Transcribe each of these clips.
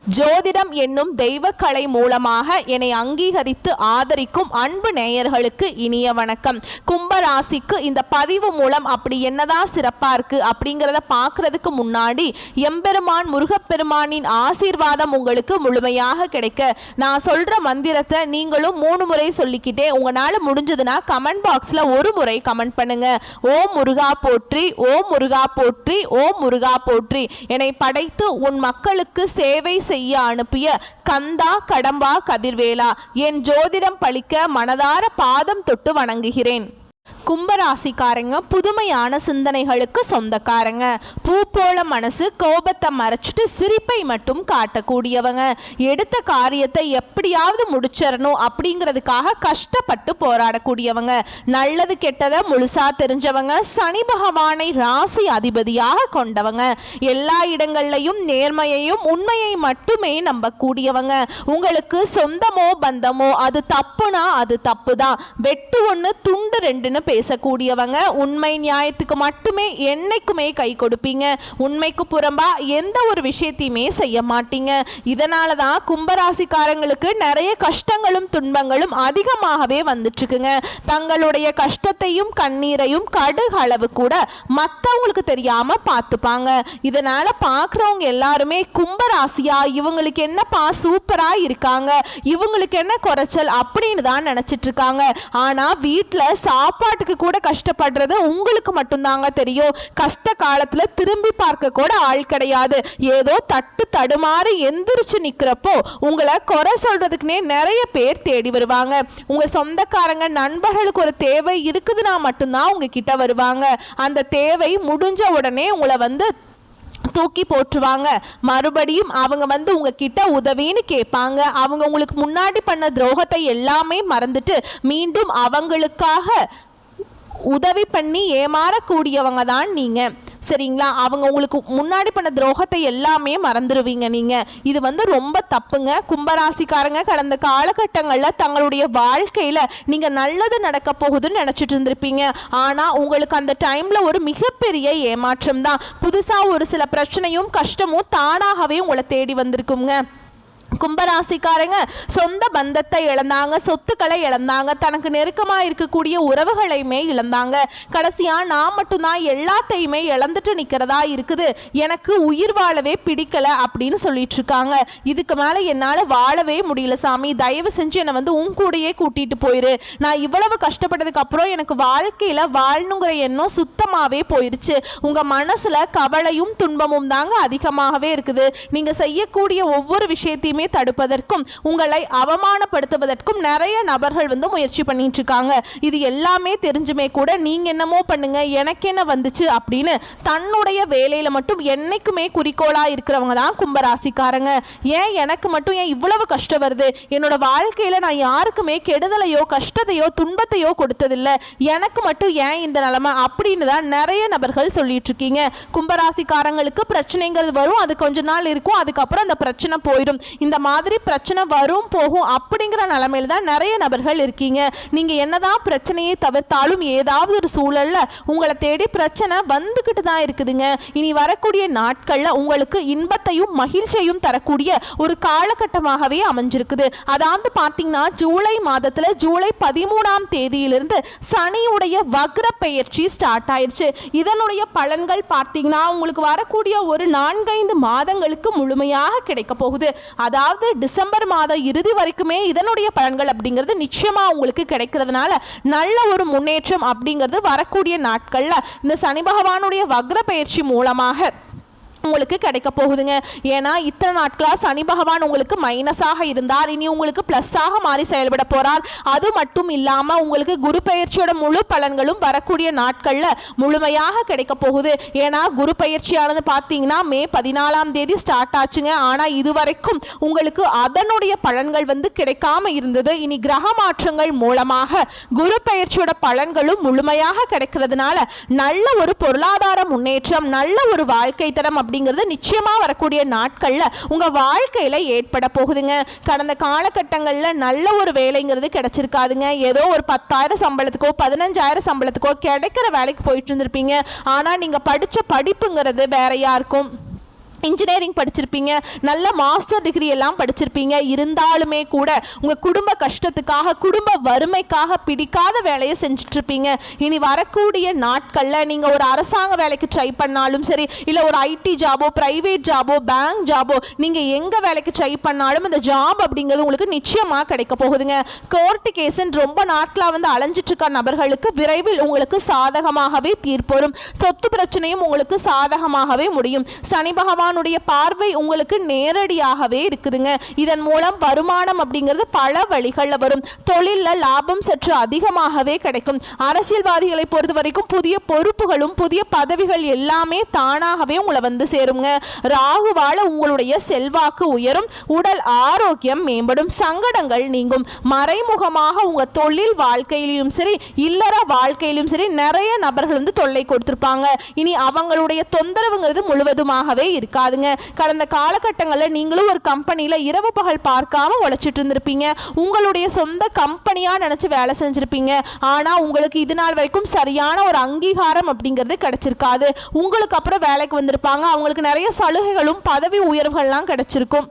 ஜோதிடம் என்னும் தெய்வக்கலை மூலமாக என்னை அங்கீகரித்து ஆதரிக்கும் அன்பு நேயர்களுக்கு இனிய வணக்கம். கும்பராசிக்கு இந்த பதிவு மூலம் அப்படி என்னதான் சிறப்பா இருக்கு அப்படிங்கிறத பார்க்கறதுக்கு முன்னாடி எம்பெருமான் முருகப்பெருமானின் ஆசீர்வாதம் உங்களுக்கு முழுமையாக கிடைக்க நான் சொல்ற மந்திரத்தை நீங்களும் 3 முறை சொல்லிக்கிட்டே உங்களால முடிஞ்சதுன்னா கமெண்ட் பாக்ஸ்ல ஒரு முறை கமெண்ட் பண்ணுங்க. ஓம் முருகா போற்றி, ஓம் முருகா போற்றி, ஓம் முருகா போற்றி. என்னை படைத்து உன் மக்களுக்கு சேவை செய்ய அனுப்பிய கந்தா கடம்பா கதிர்வேலா, என் ஜோதிடம் பழிக்க மனதார பாதம் தொட்டு வணங்குகிறேன். கும்பராசிக்காரங்க புதுமையான சிந்தனைகளுக்கு சொந்தக்காரங்க. பூ போல மனசு, கோபத்தை மறைச்சிட்டு சிரிப்பை மட்டும் காட்டக்கூடியவங்க. எடுத்த காரியத்தை எப்படியாவது முடிச்சிடணும் அப்படிங்கிறதுக்காக கஷ்டப்பட்டு போராடக்கூடியவங்க. நல்லது கெட்டதை முழுசா தெரிஞ்சவங்க. சனி பகவானை ராசி அதிபதியாக கொண்டவங்க. எல்லா இடங்கள்லையும் நேர்மையையும் உண்மையை மட்டுமே நம்பக்கூடியவங்க. உங்களுக்கு சொந்தமோ பந்தமோ அது தப்புனா அது தப்பு தான். வெட்டு ஒன்று துண்டு ரெண்டுன்னு பேசக்கூடியவங்க. உண்மை நியாயத்துக்கு மட்டுமே என்னைக்குமே கை கொடுப்பீங்க. உண்மைக்கு புறம்பா எந்த ஒரு விஷயத்தையுமே செய்ய மாட்டீங்க. இதனால தான் கும்பராசிக்காரங்களுக்கு நிறைய கஷ்டங்களும் துன்பங்களும் அதிகமாகவே வந்துட்டு இருக்குங்க. தங்களுடைய கஷ்டத்தையும் கண்ணீரையும் கடுகு அளவு கூட மற்றவங்களுக்கு தெரியாம பார்த்துப்பாங்க. இதனால பார்க்குறவங்க எல்லாருமே கும்பராசியா இவங்களுக்கு என்னப்பா சூப்பரா இருக்காங்க, இவங்களுக்கு என்ன குறைச்சல் அப்படின்னு தான் நினைச்சிட்டு இருக்காங்க. ஆனா வீட்டில் சாப்பாட்டுக்கு கூட கஷ்டப்படுறது உங்களுக்கு மட்டும்தாங்க தெரியும். கஷ்ட காலத்துல திரும்பி பார்க்க கூட ஆள் கிடையாது. ஏதோ தட்டு தடுமாறி எந்திரிச்சு நிக்கிறப்போ உங்களை குறை சொல்றதுக்குனே நிறைய பேர் தேடி வருவாங்க. உங்க சொந்தக்காரங்க நண்பர்களுக்கு ஒரு தேவை இருக்குதுன்னா மட்டும்தான் உங்ககிட்ட வருவாங்க. அந்த தேவை முடிஞ்ச உடனே உங்களை தூக்கி போட்டுருவாங்க. மறுபடியும் அவங்க உங்ககிட்ட உதவின்னு கேட்பாங்க. அவங்க உங்களுக்கு முன்னாடி பண்ண துரோகத்தை எல்லாமே மறந்துட்டு மீண்டும் அவங்களுக்காக உதவி பண்ணி ஏமாறக்கூடியவங்க தான் நீங்க. சரிங்களா? அவங்க உங்களுக்கு முன்னாடி பண்ண துரோகத்தை எல்லாமே மறந்துடுவீங்க நீங்க. இது ரொம்ப தப்புங்க. கும்பராசிக்காரங்க கடந்த காலகட்டங்களில் தங்களுடைய வாழ்க்கையில் நீங்கள் நல்லது நடக்க போகுதுன்னு நினச்சிட்டு இருந்திருப்பீங்க. ஆனால் உங்களுக்கு அந்த டைமில் ஒரு மிகப்பெரிய ஏமாற்றம் தான். புதுசாக ஒரு சில பிரச்சனையும் கஷ்டமும் தானாகவே உங்களை தேடி வந்திருக்குங்க. கும்பராசிக்காரங்க சொந்த பந்தத்தை இழந்தாங்க, சொத்துக்களை இழந்தாங்க, தனக்கு நெருக்கமாக இருக்கக்கூடிய உறவுகளையுமே இழந்தாங்க. கடைசியாக நான் மட்டும்தான் எல்லாத்தையுமே இழந்துட்டு நிற்கிறதா இருக்குது, எனக்கு உயிர் வாழவே பிடிக்கல அப்படின்னு சொல்லிட்டு இருக்காங்க. இதுக்கு மேலே என்னால் வாழவே முடியல சாமி, தயவு செஞ்சு என்னை உன் கூடையே கூட்டிகிட்டு போயிரு. நான் இவ்வளவு கஷ்டப்பட்டதுக்கு அப்புறம் எனக்கு வாழ்க்கையில் வாழணுங்கிற எண்ணம் சுத்தமாகவே போயிடுச்சு. உங்கள் மனசில் கவலையும் துன்பமும் தாங்க அதிகமாகவே இருக்குது. நீங்கள் செய்யக்கூடிய ஒவ்வொரு விஷயத்தையுமே தடுப்பதற்கும் உங்களை அவமானப்படுத்துவதற்கும் நிறைய நபர்கள் முயற்சி பண்ணிட்டு இருக்காங்க. இது எல்லாமே தெரிஞ்சுமே கூட நீங்க என்னமோ பண்ணுங்க, எனக்கு என்ன வந்துச்சு அப்படின்னு தன்னுடைய வேலையில மட்டும் என்னைக்குமே குறிக்கோளா இருக்கிறவங்க தான் கும்பராசிக்காரங்க. ஏன் எனக்கு மட்டும் ஏன் இவ்வளவு கஷ்டம் வருது, என்னோட வாழ்க்கையில நான் யாருக்குமே கெடுதலையோ கஷ்டத்தையோ துன்பத்தையோ கொடுத்ததில்லை, எனக்கு மட்டும் ஏன் இந்த நிலைமை அப்படின்னு தான் நிறைய நபர்கள் சொல்லிட்டு இருக்கீங்க. கும்பராசிக்காரங்களுக்கு பிரச்சனைங்கிறது வரும், அது கொஞ்ச நாள் இருக்கும், அதுக்கப்புறம் அந்த பிரச்சனை போயிடும். இந்த மாதிரி பிரச்சனை வரும் போகும் அப்படிங்கிற நிலைமையில தான் நிறைய நபர்கள் இருக்கீங்க. நீங்க என்னதான் பிரச்சனையை தவிர்த்தாலும் ஏதாவது ஒரு சூழல்ல உங்களை தேடி பிரச்சனை வந்துகிட்டு தான் இருக்குதுங்க. இனி வரக்கூடிய நாட்கள்ல உங்களுக்கு இன்பத்தையும் மகிழ்ச்சியையும் தரக்கூடிய ஒரு காலகட்டமாகவே அமைஞ்சிருக்குது. அதாவது பார்த்தீங்கன்னா ஜூலை மாதத்துல ஜூலை 13ஆம் தேதியிலிருந்து சனியுடைய வக்ர பெயர்ச்சி ஸ்டார்ட் ஆயிடுச்சு. இதனுடைய பலன்கள் பார்த்தீங்கன்னா உங்களுக்கு வரக்கூடிய ஒரு 4-5 மாதங்களுக்கு முழுமையாக கிடைக்க போகுது. அதாவது டிசம்பர் மாதம் இறுதி வரைக்குமே இதனுடைய பலன்கள் அப்படிங்கிறது நிச்சயமா உங்களுக்கு கிடைக்கிறதுனால நல்ல ஒரு முன்னேற்றம் அப்படிங்கிறது வரக்கூடிய நாட்கள்ல இந்த சனி பகவானுடைய வக்ர பயிற்சி மூலமாக உங்களுக்கு கிடைக்க போகுதுங்க. ஏன்னா இத்தனை நாட்களாக சனி பகவான் உங்களுக்கு மைனஸாக இருந்தார், இனி உங்களுக்கு ப்ளஸ்ஸாக மாறி செயல்பட போகிறார். அது மட்டும் இல்லாமல் உங்களுக்கு குரு பயிற்சியோட முழு பலன்களும் வரக்கூடிய நாட்களில் முழுமையாக கிடைக்க போகுது. ஏன்னா குரு பயிற்சியானது பார்த்தீங்கன்னா மே 14ஆம் தேதி ஸ்டார்ட் ஆச்சுங்க. ஆனால் இதுவரைக்கும் உங்களுக்கு அதனுடைய பலன்கள் கிடைக்காம இருந்தது. இனி கிரக மாற்றங்கள் மூலமாக குரு பயிற்சியோட பலன்களும் முழுமையாக கிடைக்கிறதுனால நல்ல ஒரு பொருளாதார முன்னேற்றம், நல்ல ஒரு வாழ்க்கை தரம் அப்படிங்கிறது நிச்சயமா வரக்கூடிய நாட்கள்ல உங்க வாழ்க்கையில ஏற்பட போகுதுங்க. கடந்த காலகட்டங்களில் நல்ல ஒரு வேலைங்கிறது கிடைச்சிருக்காதுங்க. ஏதோ ஒரு 10,000 சம்பளத்துக்கோ 15,000 சம்பளத்துக்கோ கிடைக்கிற வேலைக்கு போயிட்டு இருந்திருப்பீங்க. ஆனா நீங்க படிச்ச படிப்புங்கிறது வேறையா இருக்கும். இன்ஜினியரிங் படிச்சிருப்பீங்க, நல்ல மாஸ்டர் டிகிரி எல்லாம் படிச்சிருப்பீங்க. இருந்தாலுமே கூட உங்கள் குடும்ப கஷ்டத்துக்காக, குடும்ப வறுமைக்காக பிடிக்காத வேலையை செஞ்சிட்ருப்பீங்க. இனி வரக்கூடிய நாட்களில் நீங்கள் ஒரு அரசாங்க வேலைக்கு ட்ரை பண்ணாலும் சரி, இல்லை ஒரு ஐடி ஜாபோ, ப்ரைவேட் ஜாபோ, பேங்க் ஜாபோ, நீங்கள் எங்கே வேலைக்கு ட்ரை பண்ணாலும் அந்த ஜாப் அப்படிங்கிறது உங்களுக்கு நிச்சயமாக கிடைக்க போகுதுங்க. கோர்ட்டு கேஸுன்னு ரொம்ப நாட்களாக வந்து அலைஞ்சிட்ருக்க நபர்களுக்கு விரைவில் உங்களுக்கு சாதகமாகவே தீர்ப்போரும். சொத்து பிரச்சனையும் உங்களுக்கு சாதகமாகவே முடியும். சனி பகவான் பார்வை உங்களுக்கு நேரடியாகவே இருக்குதுங்க. இதன் மூலம் வருமானம் அப்படிங்கிறது பல வழிகளில் வரும். தொழிலில் லாபம் சற்று அதிகமாகவே கிடைக்கும். அரசியல்வாதிகளை பொறுத்த வரைக்கும் புதிய பொறுப்புகளும் புதிய பதவிகள் எல்லாமே தானாகவே உங்களை வந்து சேருங்க. ராகுவால உங்களுடைய செல்வாக்கு உயரும், உடல் ஆரோக்கியம் மேம்படும், சங்கடங்கள் நீங்கும். மறைமுகமாக உங்க தொழில் வாழ்க்கையிலும் சரி, இல்லற வாழ்க்கையிலும் சரி நிறைய நபர்கள் வந்து தொல்லை கொடுத்திருப்பாங்க. இனி அவங்களுடைய தொந்தரவுங்கிறது முழுவதுமாகவே இருக்காதுங்க. கடந்த காலகட்டங்களில் நீங்களும் ஒரு கம்பெனியில் இரவு பகல் பார்க்காம உழைச்சிட்டு இருந்திருப்பீங்க. உங்களுடைய சொந்த கம்பெனியா நினைச்சு வேலை செஞ்சிருப்பீங்க. ஆனா உங்களுக்கு இது நாள் வரைக்கும் சரியான ஒரு அங்கீகாரம் அப்படிங்கிறது கிடைச்சிருக்காது. உங்களுக்கு அப்புறம் வேலைக்கு வந்திருப்பாங்க, அவங்களுக்கு நிறைய சலுகைகளும் பதவி உயர்வுகள்லாம் கிடைச்சிருக்கும்.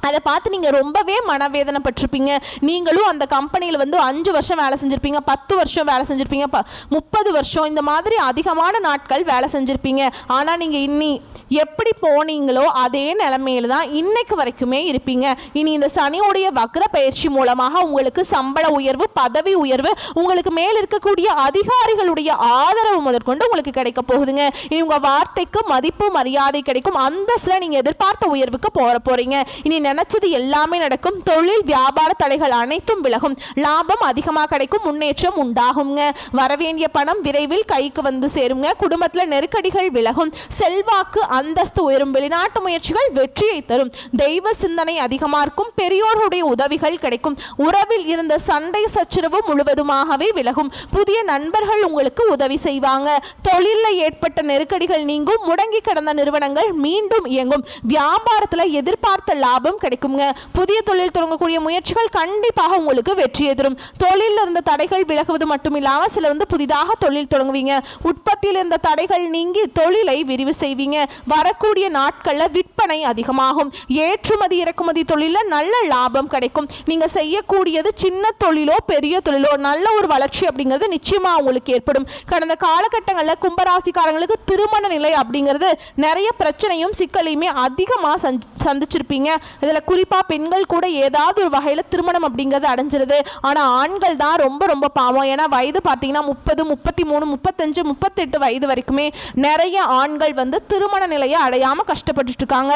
அதை பார்த்து நீங்கள் ரொம்பவே மனவேதனைப்பட்டிருப்பீங்க. நீங்களும் அந்த கம்பெனியில் வந்து 5 வருஷம் வேலை செஞ்சுருப்பீங்க, 10 வருஷம் வேலை செஞ்சுருப்பீங்க, 30 வருஷம் இந்த மாதிரி அதிகமான நாட்கள் வேலை செஞ்சுருப்பீங்க. ஆனால் நீங்கள் இன்னி எப்படி போனீங்களோ அதே நிலைமையில தான் இன்னைக்கு வரைக்குமே இருப்பீங்க. இனி இந்த சனியுடைய வக்ர பயிற்சி மூலமாக உங்களுக்கு சம்பள உயர்வு, பதவி உயர்வு, உங்களுக்கு மேல் இருக்கக்கூடிய அதிகாரிகளுடைய ஆதரவு முதற்கொண்டு உங்களுக்கு கிடைக்க போகுதுங்க. இனி உங்கள் வார்த்தைக்கு மதிப்பு மரியாதை கிடைக்கும். அந்தஸ்தில் நீங்கள் எதிர்பார்த்த உயர்வுக்கு போகிறீங்க. இனி நினைச்சது எல்லாமே நடக்கும். தொழில் வியாபார தடைகள் அனைத்தும் விலகும். லாபம் அதிகமாக கிடைக்கும், முன்னேற்றம் உண்டாகுங்க. வரவேண்டிய பணம் விரைவில் கைக்கு வந்து சேருங்க. குடும்பத்தில் நெருக்கடிகள் விலகும், செல்வாக்கு அந்தஸ்து உயரும், வெளிநாட்டு முயற்சிகள் வெற்றியை தரும், தெய்வ சிந்தனை அதிகமாக இருக்கும், பெரியோருடைய உதவிகள் கிடைக்கும், உறவில் இருந்த சண்டை சச்சரவு முழுவதுமாகவே விலகும், புதிய நண்பர்கள் உங்களுக்கு உதவி செய்வாங்க, தொழிலில் ஏற்பட்ட நெருக்கடிகள் நீங்கும், முடங்கி கிடந்த நிறுவனங்கள் மீண்டும் இயங்கும், வியாபாரத்தில் எதிர்பார்த்த லாபம் கிடைக்குங்க. புதிய தொழில் தொடங்கக்கூடிய முயற்சிகள் கண்டிப்பாக உங்களுக்கு வெற்றியை தரும். தொழிலில் இருந்த தடைகள் விலகுவது மட்டும் இல்லாமல் சில வந்து புதிதாக தொழில் தொடங்குவீங்க. உற்பத்தியில் இருந்த தடைகள் நீங்கி தொழிலை விரிவு செய்வீங்க. வரக்கூடிய நாட்களில் விற்பனை அதிகமாகும். ஏற்றுமதி இறக்குமதி தொழிலில் நல்ல லாபம் கிடைக்கும். நீங்கள் செய்யக்கூடியது சின்ன தொழிலோ பெரிய தொழிலோ நல்ல ஒரு வளர்ச்சி அப்படிங்கிறது நிச்சயமாக உங்களுக்கு ஏற்படும். கடந்த காலகட்டங்களில் கும்பராசிக்காரங்களுக்கு திருமண நிலை அப்படிங்கிறது நிறைய பிரச்சனையும் சிக்கலையுமே அதிகமாக சந்திச்சிருப்பீங்க. இதில் குறிப்பாக பெண்கள் கூட ஏதாவது ஒரு வகையில் திருமணம் அப்படிங்கிறது அடைஞ்சிருது. ஆனால் ஆண்கள் தான் ரொம்ப ரொம்ப பாவம். ஏன்னா வயது பார்த்தீங்கன்னா 30, 33, 35, 38 வயது வரைக்குமே நிறைய ஆண்கள் வந்து திருமண நிலையை அடையாமல் கஷ்டப்பட்டுட்டு இருக்காங்க.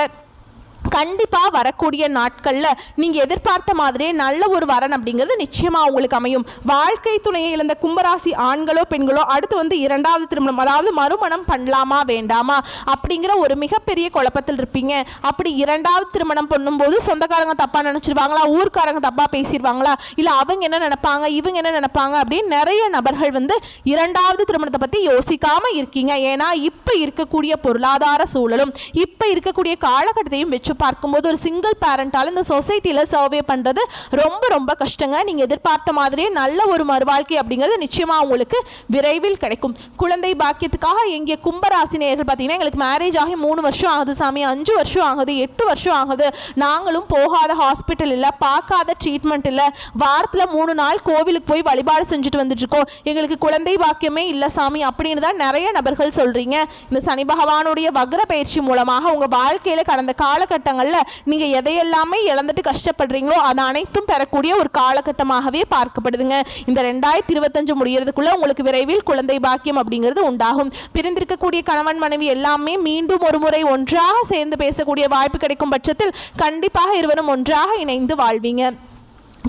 கண்டிப்பாக வரக்கூடிய நாட்களில் நீங்கள் எதிர்பார்த்த மாதிரியே நல்ல ஒரு வரன் அப்படிங்கிறது நிச்சயமாக உங்களுக்கு அமையும். வாழ்க்கை துணையை இழந்த கும்பராசி ஆண்களோ பெண்களோ அடுத்து வந்து 2வது திருமணம், அதாவது மறுமணம் பண்ணலாமா வேண்டாமா அப்படிங்கிற ஒரு மிகப்பெரிய குழப்பத்தில் இருப்பீங்க. அப்படி 2வது திருமணம் பண்ணும்போது சொந்தக்காரங்க தப்பாக நினச்சிருவாங்களா, ஊர்க்காரங்க தப்பாக பேசிடுவாங்களா, இல்லை அவங்க என்ன நினைப்பாங்க, இவங்க என்ன நினைப்பாங்க அப்படின்னு நிறைய நபர்கள் வந்து 2வது திருமணத்தை பற்றி யோசிக்காமல் இருக்கீங்க. ஏன்னா இப்போ இருக்கக்கூடிய பொருளாதார சூழலும் இப்போ இருக்கக்கூடிய காலகட்டத்தையும் வச்சு பார்க்கும்போது ஒரு சிங்கிள் பேரண்டால் இந்த சொசைட்டியில் சர்வே பண்ணுறது ரொம்ப ரொம்ப கஷ்டங்க. நீங்கள் எதிர்பார்த்த மாதிரியே நல்ல ஒரு மறுவாழ்க்கை அப்படிங்கிறது நிச்சயமாக உங்களுக்கு விரைவில் கிடைக்கும். குழந்தை பாக்கியத்துக்காக எங்கே கும்பராசினியர்கள் பார்த்தீங்கன்னா எங்களுக்கு மேரேஜ் ஆகி 3 வருஷம் ஆகுது சாமி, 5 வருஷம் ஆகுது, 8 வருஷம் ஆகுது, நாங்களும் போகாத ஹாஸ்பிட்டல் இல்லை, பார்க்காத ட்ரீட்மெண்ட் இல்லை, வாரத்தில் 3 நாள் கோவிலுக்கு போய் வழிபாடு செஞ்சுட்டு வந்துட்டுருக்கோம், எங்களுக்கு குழந்தை பாக்கியமே இல்லை சாமி அப்படின்னு தான் நிறைய நபர்கள் சொல்கிறீங்க. இந்த சனி பகவானுடைய வக்ர பயிற்சி மூலமாக உங்கள் வாழ்க்கையில் கடந்த காலகட்டங்களில் நீங்கள் எதையெல்லாமே இழந்துட்டு கஷ்டப்படுறீங்களோ அது அனைத்தும் பெறக்கூடிய ஒரு காலகட்டமாகவே பார்க்கப்படுதுங்க. இந்த 2025 முடியறதுக்குள்ள உங்களுக்கு விரைவில் குழந்தை பாக்கியம் அப்படிங்கிறது உண்டாகும். பிரிந்திருக்கக்கூடிய கணவன் மனைவி எல்லாமே மீண்டும் ஒரு முறை ஒன்றாக சேர்ந்து பேசக்கூடிய வாய்ப்பு கிடைக்கும் பட்சத்தில் கண்டிப்பாக இருவரும் ஒன்றாக இணைந்து வாழ்வீங்க.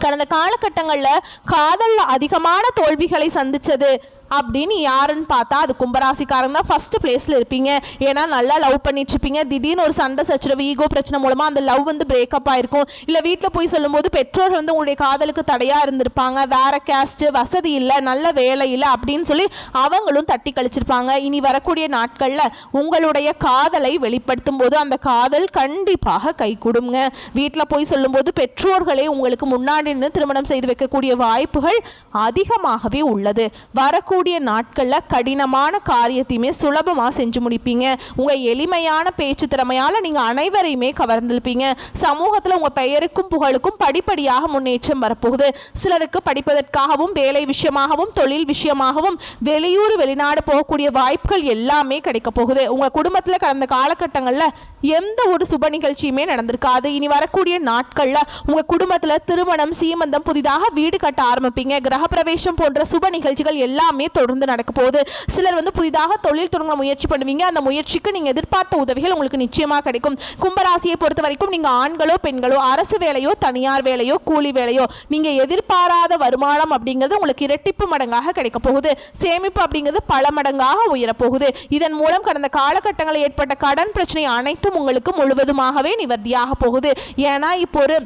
கடந்த காலகட்டங்களில் காதலில் அதிகமான தோல்விகளை சந்திச்சது அப்படின்னு யாருன்னு பார்த்தா அது கும்பராசிக்காரங்க தான் ஃபர்ஸ்ட் பிளேஸில் இருப்பீங்க. ஏன்னா நல்லா லவ் பண்ணிட்டு இருப்பீங்க, திடீர்னு ஒரு சண்டை சச்சரவு ஈகோ பிரச்சனை மூலமாக அந்த லவ் வந்து பிரேக்கப் ஆயிருக்கும். இல்லை வீட்டில் போய் சொல்லும்போது பெற்றோர் வந்து உங்களுடைய காதலுக்கு தடையாக இருந்திருப்பாங்க, வேற கேஸ்ட், வசதி இல்லை, நல்ல வேலை இல்லை அப்படின்னு சொல்லி அவங்களும் தட்டி கழிச்சிருப்பாங்க. இனி வரக்கூடிய நாட்களில் உங்களுடைய காதலை வெளிப்படுத்தும் போது அந்த காதல் கண்டிப்பாக கை கொடுங்க. வீட்டில் போய் சொல்லும்போது பெற்றோர்களே உங்களுக்கு முன்னாடி நின்று திருமணம் செய்து வைக்கக்கூடிய வாய்ப்புகள் அதிகமாகவே உள்ளது. வரக்கூடிய வரக்கூடிய நாட்களில் கடினமான காரியத்தையுமே சுலபமாக செஞ்சு முடிப்பீங்க. உங்கள் எளிமையான பேச்சு திறமையால் நீங்கள் அனைவரையுமே கவர்ந்திருப்பீங்க. சமூகத்தில் உங்கள் பெயருக்கும் புகழுக்கும் படிப்படியாக முன்னேற்றம் வரப்போகுது. சிலருக்கு படிப்பதற்காகவும் வேலை விஷயமாகவும் தொழில் விஷயமாகவும் வெளியூர் வெளிநாடு போகக்கூடிய வாய்ப்புகள் எல்லாமே கிடைக்க போகுது. உங்கள் குடும்பத்தில் கடந்த காலகட்டங்களில் எந்த ஒரு சுப நிகழ்ச்சியுமே நடந்திருக்காது. இனி வரக்கூடிய நாட்களில் உங்கள் குடும்பத்தில் திருமணம், சீமந்தம், புதிதாக வீடு கட்ட ஆரம்பிப்பீங்க. கிரகப்பிரவேசம் போன்ற சுப நிகழ்ச்சிகள் எல்லாமே தொடர்ந்து நடக்க போகுது. சிலர் புதிதாக தொழில் தொடங்க முயற்சி பண்ணுவீங்க. அந்த முயற்சிக்கு நீங்கள் எதிர்பார்த்த உதவிகள் உங்களுக்கு நிச்சயமாக கிடைக்கும். கும்பராசியை பொறுத்த வரைக்கும் நீங்கள் ஆண்களோ பெண்களோ, அரசு வேலையோ தனியார் வேலையோ கூலி வேலையோ, நீங்கள் எதிர்பாராத வருமானம் அப்படிங்கிறது உங்களுக்கு இரட்டிப்பு மடங்காக கிடைக்க போகுது. சேமிப்பு அப்படிங்கிறது பல மடங்காக உயரப்போகுது. இதன் மூலம் கடந்த காலகட்டங்களில் ஏற்பட்ட கடன் பிரச்சனை அனைத்தும் உங்களுக்கு முழுவதுமாகவே நிவர்த்தியாக போகுது. ஏன்னா இப்போ ஒரு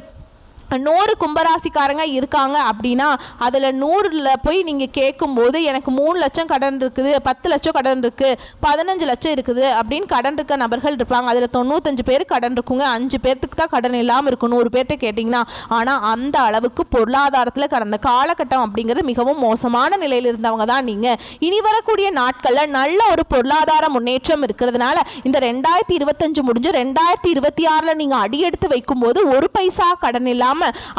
100 கும்பராசிக்காரங்க இருக்காங்க அப்படின்னா அதில் 100ல் போய் நீங்கள் கேட்கும்போது எனக்கு 3 லட்சம் கடன் இருக்குது, 10 லட்சம் கடன் இருக்குது, 15 லட்சம் இருக்குது அப்படின்னு கடன் இருக்க நபர்கள் இருப்பாங்க. அதில் 95 பேர் கடன் இருக்குங்க. 5 பேர்த்துக்கு தான் கடன் இல்லாமல் இருக்கும் 100 பேர்கிட்ட கேட்டிங்கன்னா. ஆனால் அந்த அளவுக்கு பொருளாதாரத்தில் கடந்த காலகட்டம் அப்படிங்கிறது மிகவும் மோசமான நிலையில் இருந்தவங்க தான் நீங்கள். இனி வரக்கூடிய நாட்களில் நல்ல ஒரு பொருளாதார முன்னேற்றம் இருக்கிறதுனால இந்த 2025 முடிஞ்சு 2026ல் நீங்கள் அடியெடுத்து வைக்கும்போது ஒரு பைசா கடன் இல்லாமல்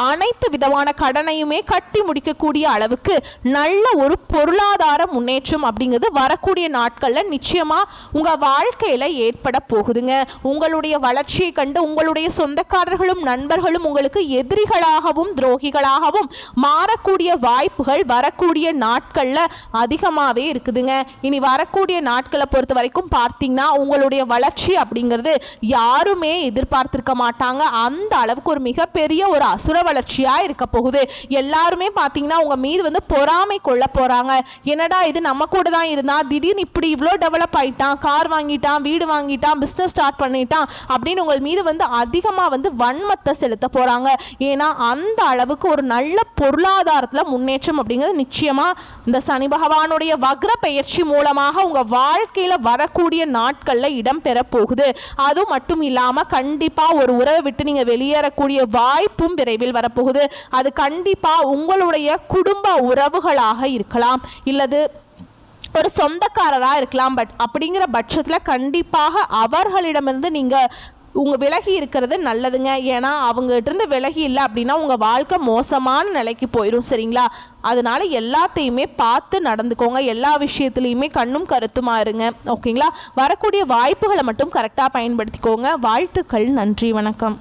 அனைத்து விதமான கடனையுமே கட்டி முடிக்கக்கூடிய அளவுக்கு நல்ல ஒரு பொருளாதார முன்னேற்றம் அப்படிங்கிறது வரக்கூடிய நாட்களில் நிச்சயமா உங்க வாழ்க்கையில ஏற்பட போகுதுங்க. உங்களுடைய வளர்ச்சியை கண்டு உங்களுடைய சொந்தக்காரர்களும் நண்பர்களும் உங்களுக்கு எதிரிகளாகவும் துரோகிகளாகவும் மாறக்கூடிய வாய்ப்புகள் வரக்கூடிய நாட்கள்ல அதிகமாகவே இருக்குதுங்க. இனி வரக்கூடிய நாட்களை பொறுத்த வரைக்கும் பார்த்தீங்கன்னா உங்களுடைய வளர்ச்சி அப்படிங்கிறது யாருமே எதிர்பார்த்திருக்க மாட்டாங்க. அந்த அளவுக்கு ஒரு மிகப்பெரிய ஒரு அசுர வளர்ச்சியாக இருக்க போகுது. எல்லாருமே பார்த்தீங்கன்னா உங்கள் மீது பொறாமை கொள்ள போகிறாங்க. என்னடா இது நம்ம கூட தான் இருந்தா திடீர்னு இப்படி இவ்வளோ டெவலப் ஆகிட்டான், கார் வாங்கிட்டான், வீடு வாங்கிட்டான், பிஸ்னஸ் ஸ்டார்ட் பண்ணிட்டான் அப்படின்னு உங்கள் மீது அதிகமாக வன்மத்தை செலுத்த போகிறாங்க. ஏன்னா அந்த அளவுக்கு ஒரு நல்ல பொருளாதாரத்தில் முன்னேற்றம் அப்படிங்கிறது நிச்சயமாக இந்த சனி பகவானுடைய வக்ர பெயர்ச்சி மூலமாக உங்கள் வாழ்க்கையில் வரக்கூடிய நாட்களில் இடம்பெற போகுது. அது மட்டும் இல்லாமல் கண்டிப்பாக ஒரு உறவை விட்டு நீங்கள் வெளியேறக்கூடிய வாய்ப்பும் விரைவில் வரப்போகுது. அது கண்டிப்பா உங்களுடைய குடும்ப உறவுகளாக இருக்கலாம், இல்லது ஒரு சொந்தக்காரராக இருக்கலாம். பட் அப்படிங்கிற பட்சத்தில் கண்டிப்பாக அவர்களிடமிருந்து நீங்கள் விலகி இருக்கிறது நல்லதுங்க. ஏன்னா அவங்ககிட்ட இருந்து விலகி இல்லை அப்படின்னா உங்கள் வாழ்க்கை மோசமான நிலைக்கு போயிடும். சரிங்களா? அதனால எல்லாத்தையுமே பார்த்து நடந்துக்கோங்க. எல்லா விஷயத்துலையுமே கண்ணும் கருத்துமா இருங்க. ஓகேங்களா? வரக்கூடிய வாய்ப்புகளை மட்டும் கரெக்டாக பயன்படுத்திக்கோங்க. வாழ்த்துக்கள். நன்றி. வணக்கம்.